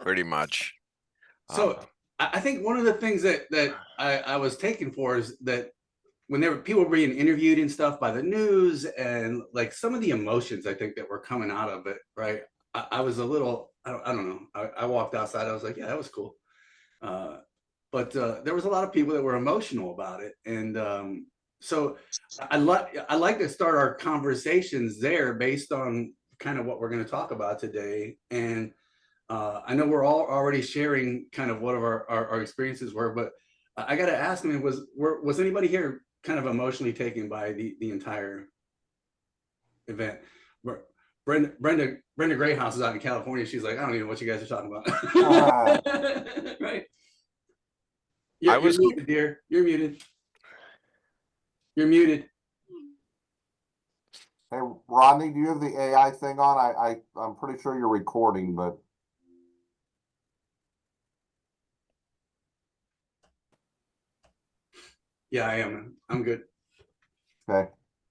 pretty much. So I think one of the things that I was taken for is that when people were being interviewed and stuff by the news, and like some of the emotions I think that were coming out of it, right? I was a little, I don't know. I walked outside. I was like, yeah, that was cool. But there was a lot of people that were emotional about it, and so I like to start our conversations there based on kind of what we're going to talk about today. And I know we're all already sharing kind of what of our experiences were, but I got to ask, I mean, was anybody here kind of emotionally taken by the entire event? Brenda Greyhouse is out in California. She's like, I don't even know what you guys are talking about. Right? You're muted, dear. You're muted. You're muted. Hey, Rodney, do you have the AI thing on? I'm pretty sure you're recording, but. Yeah, I am. I'm good. Okay.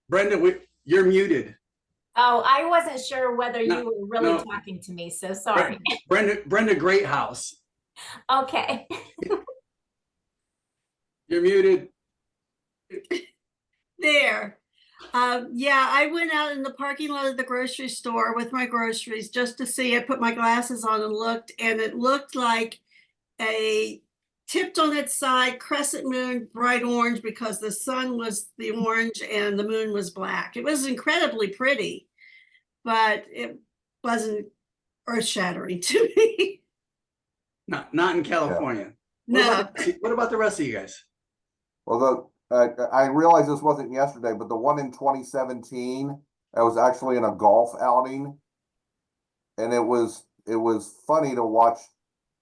Brenda, you're muted. Oh, I wasn't sure whether you were really talking to me, so sorry. Brenda Greathouse. Okay. You're muted. There. Yeah, I went out in the parking lot of the grocery store with my groceries just to see. I put my glasses on and looked, and it looked like a tipped on its side crescent moon, bright orange, because the sun was the orange and the moon was black. It was incredibly pretty, but it wasn't earth-shattering to me. Not in California. No. What about the rest of you guys? Well, I realized this wasn't yesterday, but the one in 2017, I was actually in a golf outing, and it was funny to watch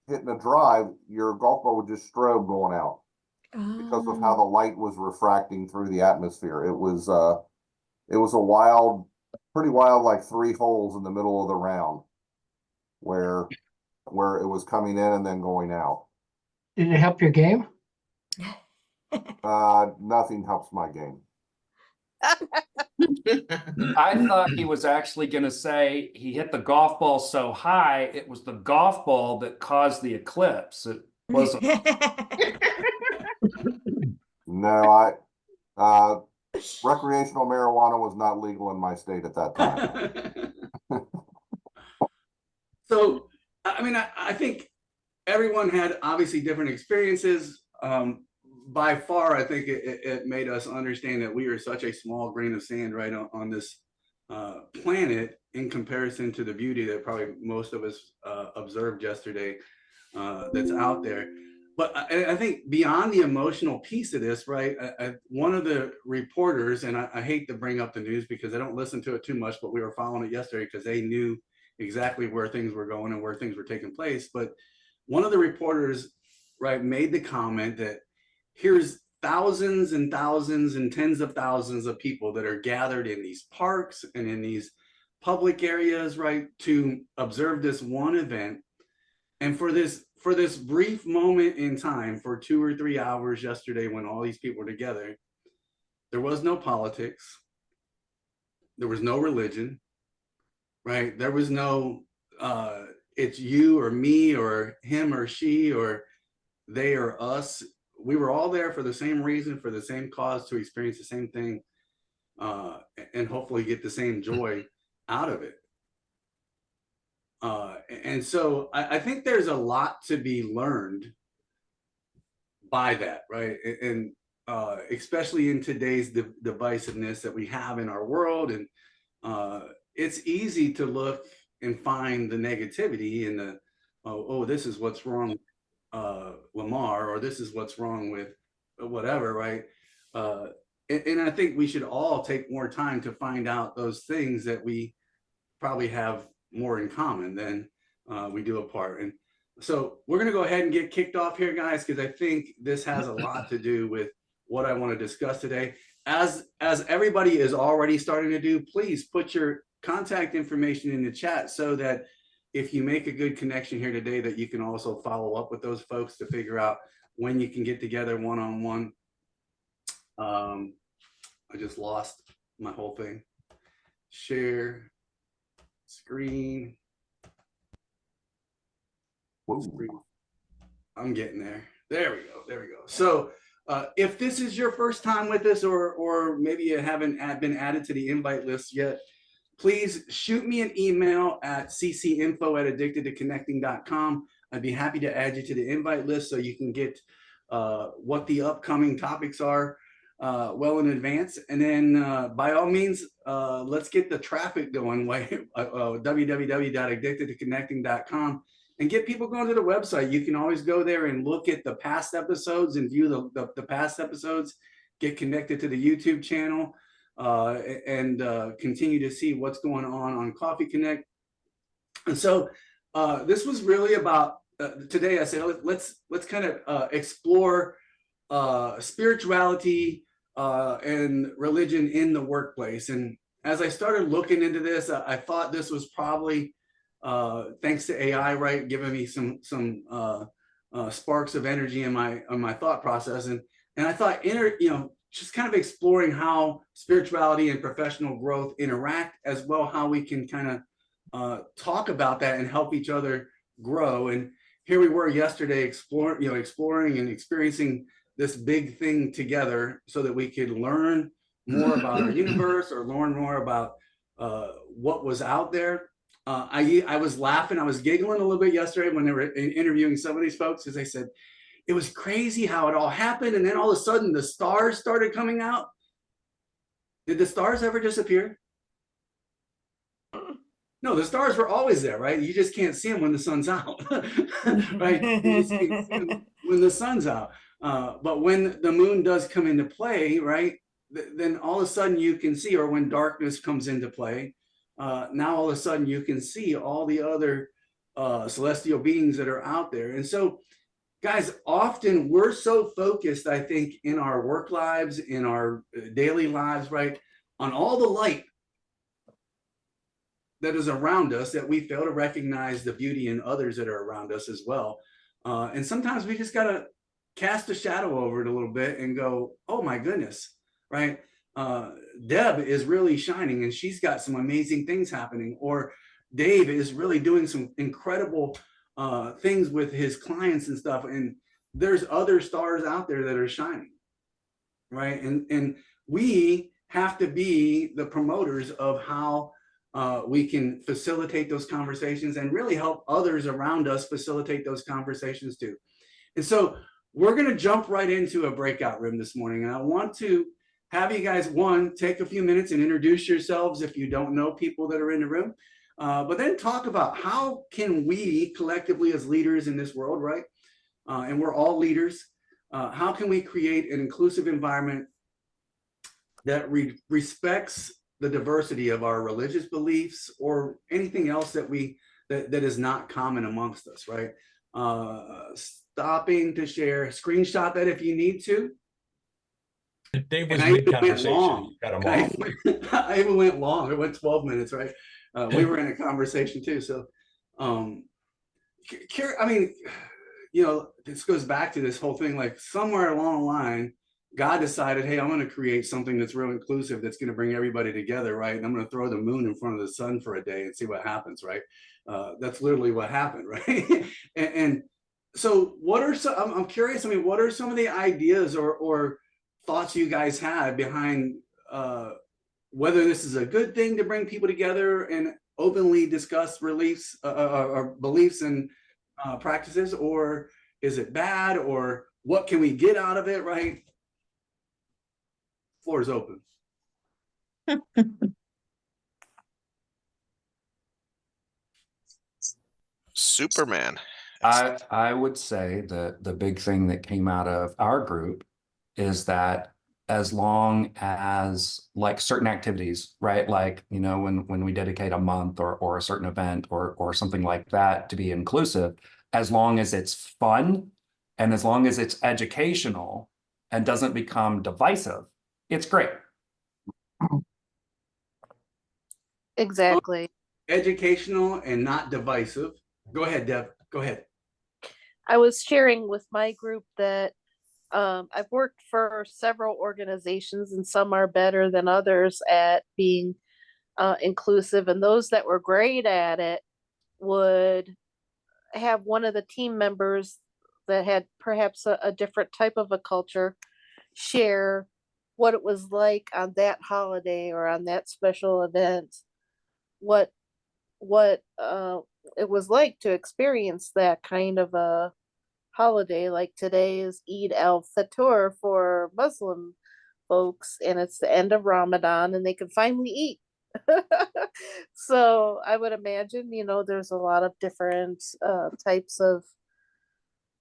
hitting a drive. Your golf ball would just strobe going out because of how the light was refracting through the atmosphere. It was a pretty wild, like 3 holes in the middle of the round where it was coming in and then going out. Did it help your game? Nothing helps my game. I thought he was actually going to say he hit the golf ball so high, it was the golf ball that caused the eclipse. It wasn't. No, recreational marijuana was not legal in my state at that time. So, I mean, I think everyone had obviously different experiences. By far, I think it made us understand that we are such a small grain of sand right on this planet in comparison to the beauty that probably most of us observed yesterday that's out there. But I think beyond the emotional piece of this, right, one of the reporters, and I hate to bring up the news because I don't listen to it too much, but we were following it yesterday because they knew exactly where things were going and where things were taking place. But one of the reporters, right, made the comment that here's thousands and thousands and tens of thousands of people that are gathered in these parks and in these public areas, right, to observe this one event. And for this brief moment in time, for 2 or 3 hours yesterday when all these people were together, there was no politics. There was no religion, right? There was no, it's you or me or him or she or they or us. We were all there for the same reason, for the same cause, to experience the same thing, and hopefully get the same joy out of it. And so I think there's a lot to be learned by that, right? And especially in today's divisiveness that we have in our world. And it's easy to look and find the negativity in the, oh, this is what's wrong Lamar, or this is what's wrong with whatever, right? And I think we should all take more time to find out those things that we probably have more in common than we do apart. And so we're going to go ahead and get kicked off here, guys, because I think this has a lot to do with what I want to discuss today. As everybody is already starting to do, please put your contact information in the chat so that if you make a good connection here today, that you can also follow up with those folks to figure out when you can get together one-on-one. I just lost my whole thing. Share screen. Whoa. I'm getting there. There we go. There we go. So if this is your first time with us, or maybe you haven't been added to the invite list yet, please shoot me an email at ccinfo@addictedtoconnecting.com. I'd be happy to add you to the invite list so you can get what the upcoming topics are well in advance. And then by all means, let's get the traffic going. www.addictedtoconnecting.com, and get people going to the website. You can always go there and look at the past episodes and view the past episodes, get connected to the YouTube channel, and continue to see what's going on Coffee Connect. And so this was really about today. I said let's kind of explore spirituality and religion in the workplace. And as I started looking into this, I thought this was probably thanks to AI, right, giving me some sparks of energy in my thought process. And I thought, just kind of exploring how spirituality and professional growth interact, as well how we can kind of talk about that and help each other grow. And here we were yesterday exploring and experiencing this big thing together so that we could learn more about our universe, or learn more about what was out there. I was laughing, I was giggling a little bit yesterday when they were interviewing some of these folks, because they said it was crazy how it all happened, and then all of a sudden the stars started coming out. Did the stars ever disappear? No, the stars were always there, right? You just can't see them when the sun's out, right? You just can't see them when the sun's out. But when the moon does come into play, right, then all of a sudden you can see, or when darkness comes into play, now all of a sudden you can see all the other celestial beings that are out there. And so, guys, often we're so focused, I think, in our work lives, in our daily lives, right, on all the light that is around us, that we fail to recognize the beauty in others that are around us as well. And sometimes we just got to cast a shadow over it a little bit and go, oh my goodness, right? Deb is really shining and she's got some amazing things happening. Or Dave is really doing some incredible things with his clients and stuff. And there's other stars out there that are shining, right? And we have to be the promoters of how we can facilitate those conversations and really help others around us facilitate those conversations too. And so we're going to jump right into a breakout room this morning. And I want to have you guys, one, take a few minutes and introduce yourselves if you don't know people that are in the room, but then talk about how can we collectively as leaders in this world, right? And we're all leaders. How can we create an inclusive environment that respects the diversity of our religious beliefs or anything else that that is not common amongst us, right? Stopping to share, screenshot that if you need to. Dave was And I even went mid-conversation. long. Cut him off. I even went long. It went 12 minutes, right? We were in a conversation too. So, I mean, this goes back to this whole thing, like somewhere along the line, God decided, hey, I'm going to create something that's real inclusive, that's going to bring everybody together, right? And I'm going to throw the moon in front of the sun for a day and see what happens, right? That's literally what happened, right? and so what are some, I'm curious, I mean, what are some of the ideas or thoughts you guys had behind whether this is a good thing to bring people together and openly discuss beliefs and practices, or is it bad, or what can we get out of it, right? Floor is open. Superman. I would say that the big thing that came out of our group is that as long as like certain activities, right? Like, when we dedicate a month or a certain event or something like that to be inclusive, as long as it's fun and as long as it's educational and doesn't become divisive, it's great. Exactly. Educational and not divisive. Go ahead, Deb. Go ahead. I was sharing with my group that I've worked for several organizations, and some are better than others at being inclusive. And those that were great at it would have one of the team members that had perhaps a different type of a culture share what it was like on that holiday or on that special event, what it was like to experience that kind of a holiday. Like today is Eid al-Fitr for Muslim folks, and it's the end of Ramadan, and they can finally eat. So I would imagine, there's a lot of different types of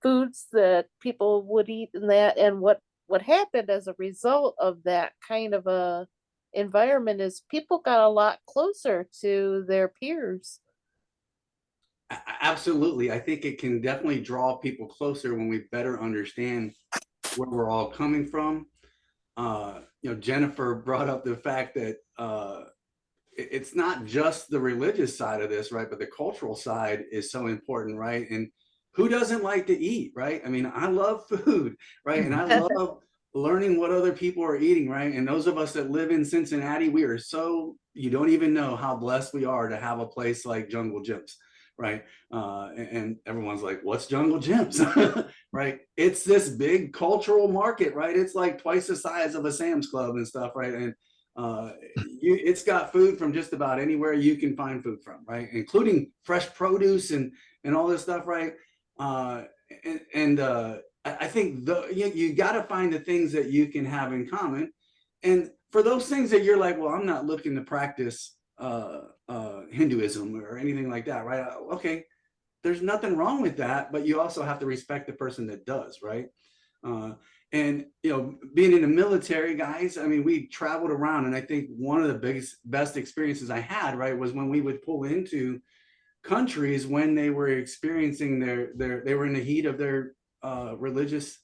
foods that people would eat in that, and what happened as a result of that kind of a environment is people got a lot closer to their peers. Absolutely. I think it can definitely draw people closer when we better understand where we're all coming from. Jennifer brought up the fact that it's not just the religious side of this, right? But the cultural side is so important, right? And who doesn't like to eat, right? I mean, I love food, right? And I love learning what other people are eating, right? And those of us that live in Cincinnati, we are you don't even know how blessed we are to have a place like Jungle Jim's, right? And everyone's like, what's Jungle Jim's, right? It's this big cultural market, right? It's like twice the size of a Sam's Club and stuff, right? And it's got food from just about anywhere you can find food from, right? Including fresh produce and all this stuff, right? I think you got to find the things that you can have in common. And for those things that you're like, well, I'm not looking to practice Hinduism or anything like that, right? Okay, there's nothing wrong with that, but you also have to respect the person that does, right? And being in the military, guys, I mean, we traveled around, and I think one of the best experiences I had, right, was when we would pull into countries when they were experiencing they were in the heat of their religious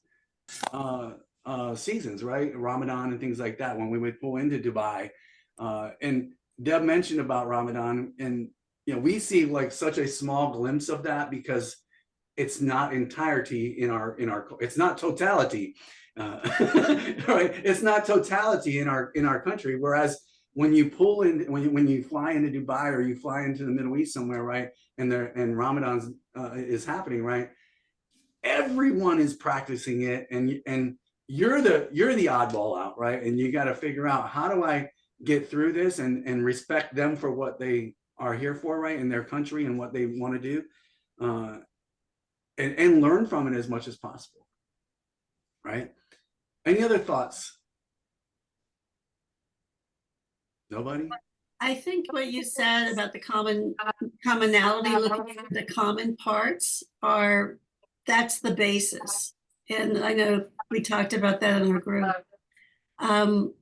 seasons, right? Ramadan and things like that, when we would pull into Dubai. And Deb mentioned about Ramadan, and we see like such a small glimpse of that because it's not entirety in our it's not totality, right? It's not totality in our country. Whereas when you pull in, when you fly into Dubai or you fly into the Middle East somewhere, right, and Ramadan is happening, right, everyone is practicing it, and you're the oddball out, right? And you got to figure out, how do I get through this and respect them for what they are here for, right, in their country and what they want to do, and learn from it as much as possible, right? Any other thoughts? Nobody? I think what you said about the commonality, looking at the common parts, that's the basis. And I know we talked about that in our group. I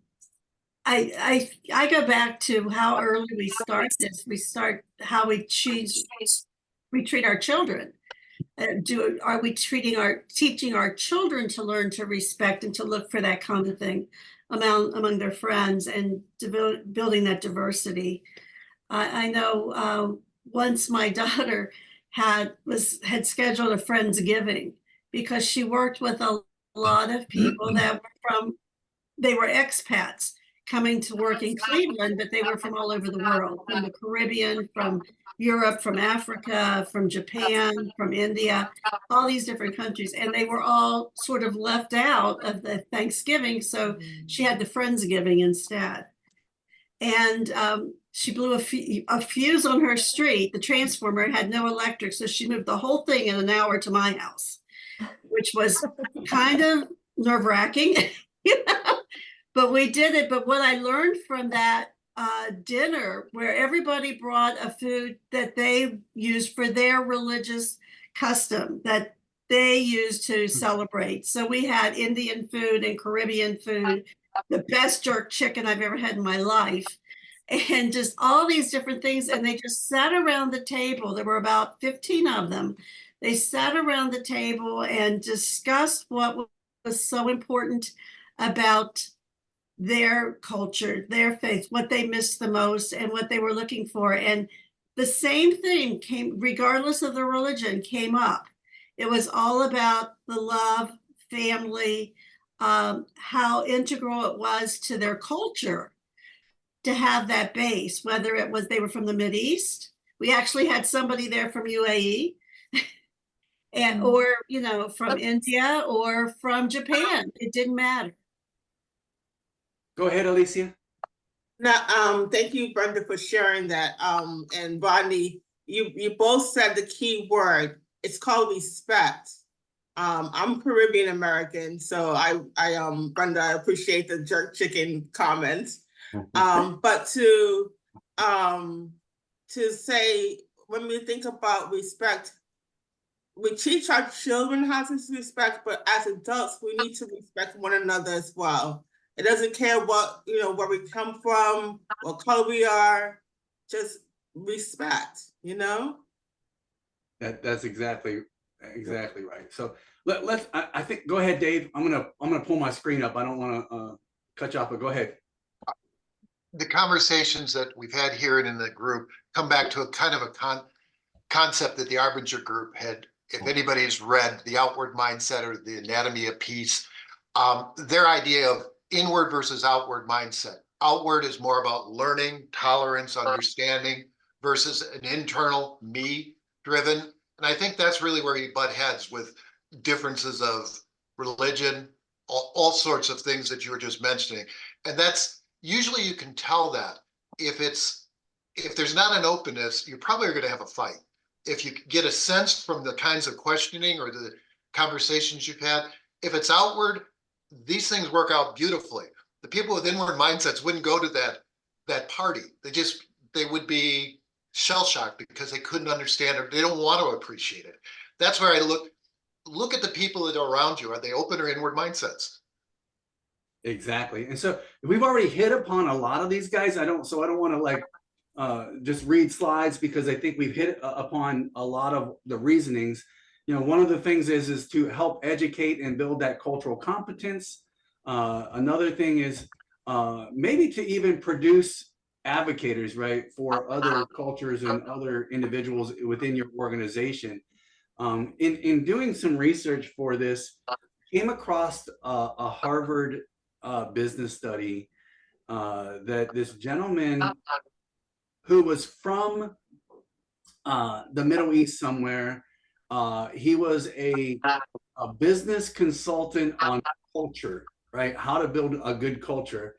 go back to how early we start this. We start how we treat our children. Are we teaching our children to learn to respect and to look for that common thing among their friends, and building that diversity? I know once my daughter had scheduled a Friendsgiving because she worked with a lot of people that they were expats coming to work in Cleveland, but they were from all over the world, from the Caribbean, from Europe, from Africa, from Japan, from India, all these different countries. And they were all sort of left out of the Thanksgiving. So she had the Friendsgiving instead. And she blew a fuse on her street. The transformer had no electric. So she moved the whole thing in an hour to my house, which was kind of nerve-wracking, but we did it. But what I learned from that dinner, where everybody brought a food that they used for their religious custom, that they used to celebrate. So we had Indian food and Caribbean food, the best jerk chicken I've ever had in my life, and just all these different things. And they just sat around the table. There were about 15 of them. They sat around the table and discussed what was so important about their culture, their faith, what they missed the most, and what they were looking for. And the same thing came, regardless of the religion, came up. It was all about the love, family, how integral it was to their culture to have that base, whether it was they were from the Mideast. We actually had somebody there from UAE. and or from India or from Japan. It didn't matter. Go ahead, Alicia. Now, thank you, Brenda, for sharing that. And Rodney, you both said the key word. It's called respect. I'm Caribbean American, so Brenda, I appreciate the jerk chicken comments. But to say, when we think about respect, we teach our children how to respect, but as adults, we need to respect one another as well. It doesn't care what, where we come from, what color we are, just respect, That's exactly right. So I think, go ahead, Dave. I'm gonna pull my screen up. I don't want to cut you off, but go ahead. The conversations that we've had here and in the group come back to a kind of a concept that the Arbinger group had. If anybody's read The Outward Mindset or The Anatomy of Peace, their idea of inward versus outward mindset. Outward is more about learning, tolerance, understanding versus an internal me driven. And I think that's really where you butt heads with differences of religion, all sorts of things that you were just mentioning. And that's usually, you can tell that if there's not an openness, you probably are going to have a fight. If you get a sense from the kinds of questioning or the conversations you've had, if it's outward, these things work out beautifully. The people with inward mindsets wouldn't go to that party. They would be shell-shocked because they couldn't understand or they don't want to appreciate it. That's where I look at the people that are around you. Are they open or inward mindsets? Exactly. And so we've already hit upon a lot of these guys. I don't want to just read slides because I think we've hit upon a lot of the reasonings. One of the things is to help educate and build that cultural competence. Another thing is maybe to even produce advocators, right, for other cultures and other individuals within your organization. In doing some research for this, came across a Harvard business study that this gentleman who was from the Middle East somewhere, he was a business consultant on culture, right? How to build a good culture.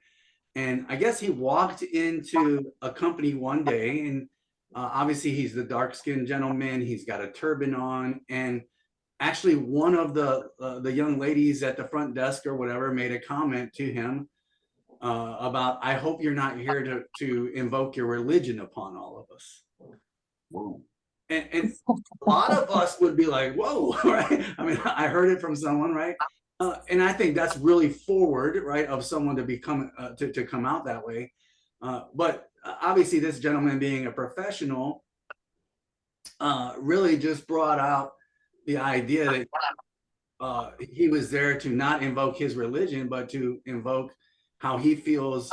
And I guess he walked into a company one day, and obviously he's the dark-skinned gentleman. He's got a turban on, and actually one of the young ladies at the front desk or whatever made a comment to him about, I hope you're not here to invoke your religion upon all of us. Whoa. And a lot of us would be like, whoa, right? I mean, I heard it from someone, right? And I think that's really forward, right, of someone to become to come out that way. But obviously, this gentleman, being a professional, really just brought out the idea that he was there to not invoke his religion, but to invoke how he feels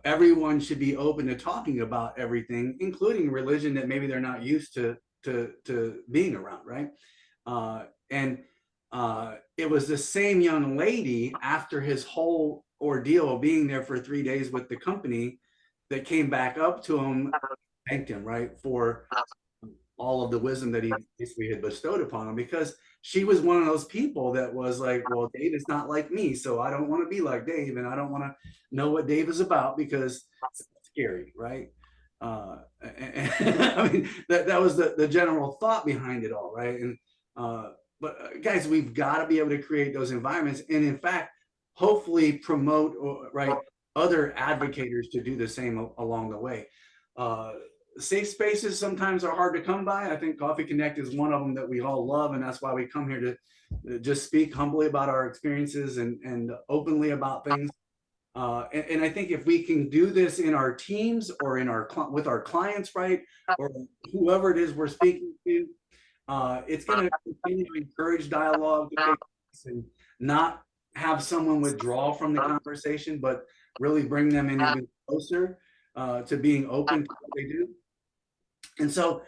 everyone should be open to talking about everything, including religion that maybe they're not used to being around, right? And it was the same young lady, after his whole ordeal of being there for 3 days with the company, that came back up to him, thanked him, right, for all of the wisdom that he basically had bestowed upon him, because she was one of those people that was like, well, Dave is not like me, so I don't want to be like Dave, and I don't want to know what Dave is about because it's scary, right? I mean, that was the general thought behind it all, right? And but guys, we've got to be able to create those environments, and in fact, hopefully promote other advocators to do the same along the way. Safe spaces sometimes are hard to come by. I think Coffee Connect is one of them that we all love, and that's why we come here to just speak humbly about our experiences and openly about things. And I think if we can do this in our teams or in with our clients, right, or whoever it is we're speaking to, it's going to continue to encourage dialogue to take place and not have someone withdraw from the conversation, but really bring them in even closer to being open to what they do. And so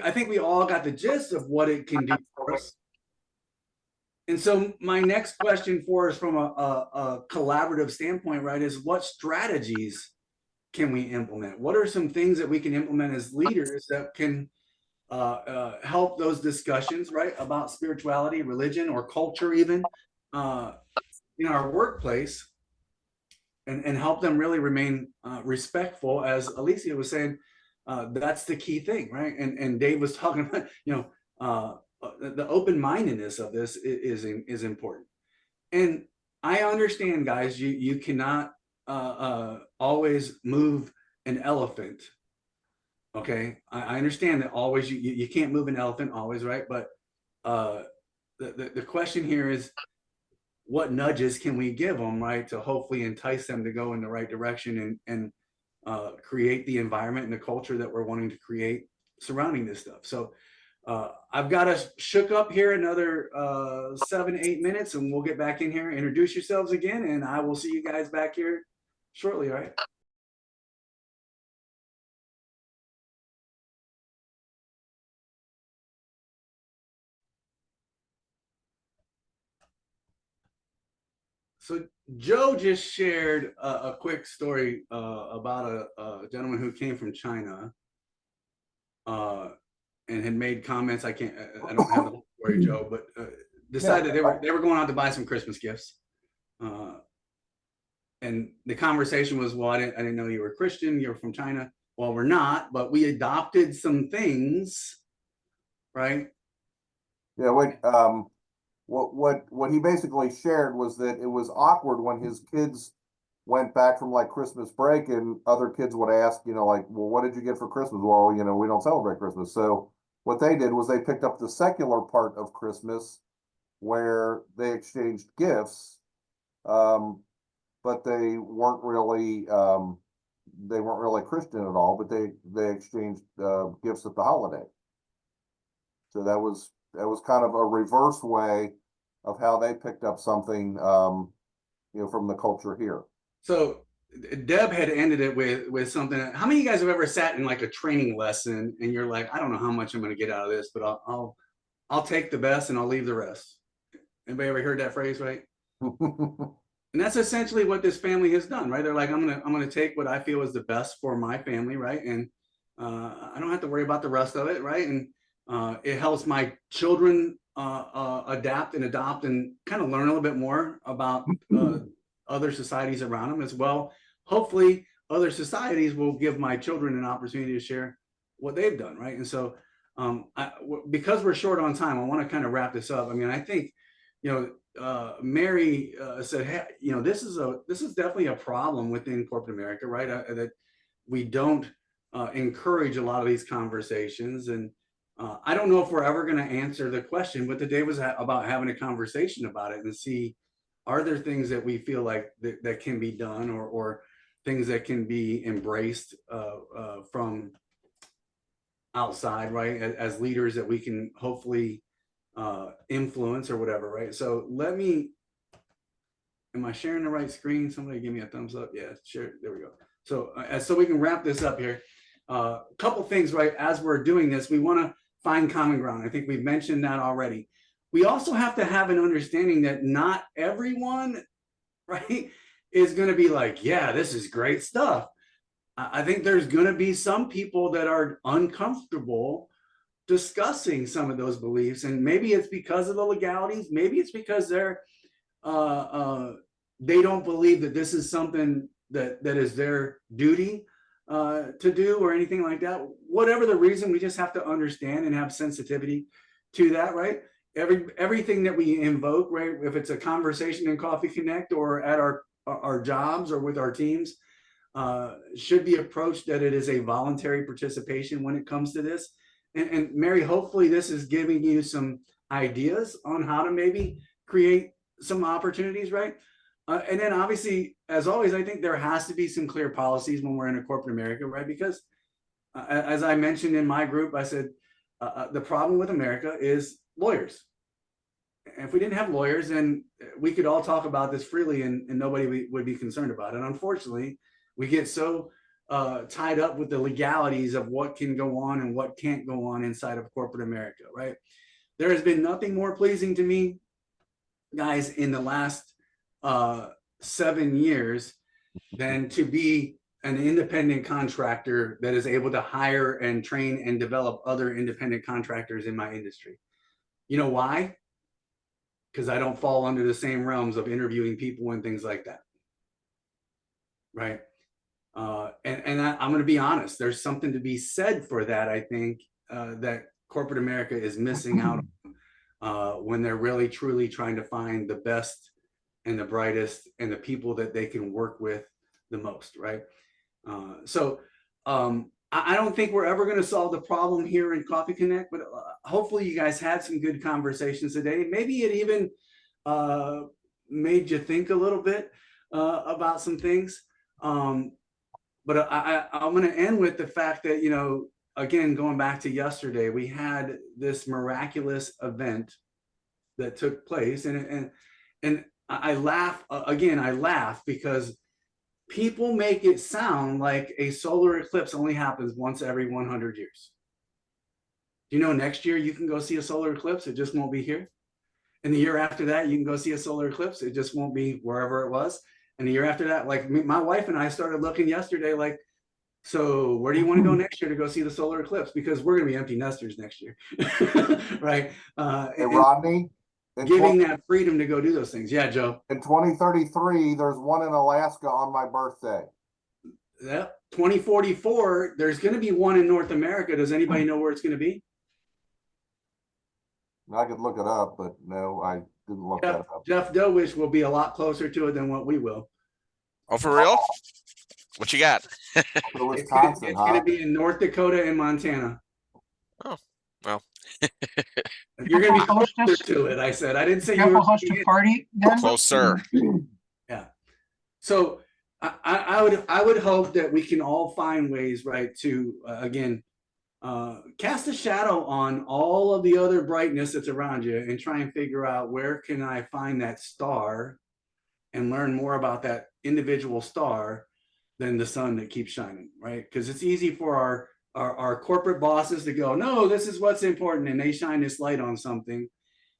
I think we all got the gist of what it can do for us. And so my next question for us from a collaborative standpoint, right, is what strategies can we implement? What are some things that we can implement as leaders that can help those discussions, right, about spirituality, religion, or culture even in our workplace, and help them really remain respectful. As Alicia was saying, that's the key thing, right? And Dave was talking about, the open-mindedness of this is important. And I understand, guys, you cannot always move an elephant. Okay, I understand that always you can't move an elephant always, right? But the question here is, what nudges can we give them, right, to hopefully entice them to go in the right direction and create the environment and the culture that we're wanting to create surrounding this stuff. So I've got us shook up here another 7-8 minutes, and we'll get back in here. Introduce yourselves again, and I will see you guys back here shortly. All right. So Joe just shared a quick story about a gentleman who came from China and had made comments. I don't have the whole story, Joe, but decided they were going out to buy some Christmas gifts. And the conversation was, well, I didn't know you were Christian. You're from China. Well, we're not, but we adopted some things, right? Yeah, what he basically shared was that it was awkward when his kids went back from like Christmas break, and other kids would ask, like, well, what did you get for Christmas? Well, we don't celebrate Christmas. So what they did was they picked up the secular part of Christmas where they exchanged gifts, but they weren't really Christian at all, but they exchanged gifts at the holiday. So that was kind of a reverse way of how they picked up something, from the culture here. So Deb had ended it with something. How many of you guys have ever sat in like a training lesson and you're like, I don't know how much I'm going to get out of this, but I'll take the best and I'll leave the rest. Anybody ever heard that phrase, right? And that's essentially what this family has done, right? They're like, I'm gonna take what I feel is the best for my family, right? And I don't have to worry about the rest of it, right? And it helps my children adapt and adopt and kind of learn a little bit more about other societies around them as well. Hopefully other societies will give my children an opportunity to share what they've done, right? And so because we're short on time, I want to kind of wrap this up. I mean, I think, Mary said, hey, this is definitely a problem within corporate America, right? That we don't encourage a lot of these conversations. And I don't know if we're ever going to answer the question, but today was about having a conversation about it and see, are there things that we feel like that can be done, or things that can be embraced from outside, right? As leaders that we can hopefully influence or whatever, right? So am I sharing the right screen? Somebody give me a thumbs up. Yeah, sure. There we go. So so we can wrap this up here. A couple things, right? As we're doing this, we want to find common ground. I think we've mentioned that already. We also have to have an understanding that not everyone, right, is going to be like, yeah, this is great stuff. I think there's going to be some people that are uncomfortable discussing some of those beliefs, and maybe it's because of the legalities, maybe it's because they don't believe that this is something that is their duty to do or anything like that. Whatever the reason, we just have to understand and have sensitivity to that, right? Everything that we invoke, right, if it's a conversation in Coffee Connect or at our jobs or with our teams, should be approached that it is a voluntary participation when it comes to this. And Mary, hopefully this is giving you some ideas on how to maybe create some opportunities, right? And then obviously, as always, I think there has to be some clear policies when we're in a corporate America, right? Because as I mentioned in my group, I said, the problem with America is lawyers. And if we didn't have lawyers, then we could all talk about this freely and nobody would be concerned about it. Unfortunately, we get so tied up with the legalities of what can go on and what can't go on inside of corporate America, right? There has been nothing more pleasing to me, guys, in the last 7 years than to be an independent contractor that is able to hire and train and develop other independent contractors in my industry. You know why? Because I don't fall under the same realms of interviewing people and things like that. Right. I'm going to be honest, there's something to be said for that. I think that corporate America is missing out on when they're really truly trying to find the best and the brightest and the people that they can work with the most. Right. I don't think we're ever going to solve the problem here in Coffee Connect, but hopefully you guys had some good conversations today. Maybe it even made you think a little bit about some things. But I'm going to end with the fact that, you know, again, going back to yesterday, we had this miraculous event that took place, and I laugh again. I laugh because people make it sound like a solar eclipse only happens once every 100 years. You know, next year you can go see a solar eclipse. It just won't be here. And the year after that, you can go see a solar eclipse. It just won't be wherever it was. And the year after that, like my wife and I started looking yesterday, like, so where do you want to go next year to go see the solar eclipse? Because we're going to be empty nesters next year. Right. Hey, Rodney, giving that freedom to go do those things. Yeah, Joe. In 2033, there's one in Alaska on my birthday. Yep. 2044, there's going to be one in North America. Does anybody know where it's going to be? I could look it up, but no, I didn't look that up. Jeff Dowish will be a lot closer to it than what we will. Oh, for real? What you got? Wisconsin, it's going to be in North Dakota and Montana. Oh, well. You're going to be closer to it, I said. I didn't say you were host a party then? Closer. Yeah. So I would hope that we can all find ways, right, to again cast a shadow on all of the other brightness that's around you and try and figure out where can I find that star and learn more about that individual star than the sun that keeps shining, right? Because it's easy for our corporate bosses to go, no, this is what's important, and they shine this light on something,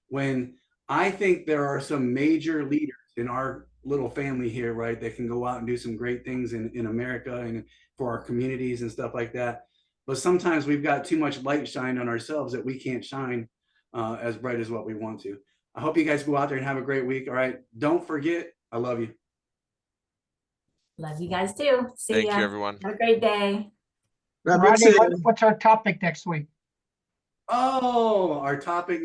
when I think there are some major leaders in our little family here, right, that can go out and do some great things in America and for our communities and stuff like that. But sometimes we've got too much light shined on ourselves that we can't shine as bright as what we want to. I hope you guys go out there and have a great week. All right. Don't forget, I love you. Love you guys too. See Thank ya. you, everyone. Have a great day. Rodney, what's our topic next week? Oh, our topic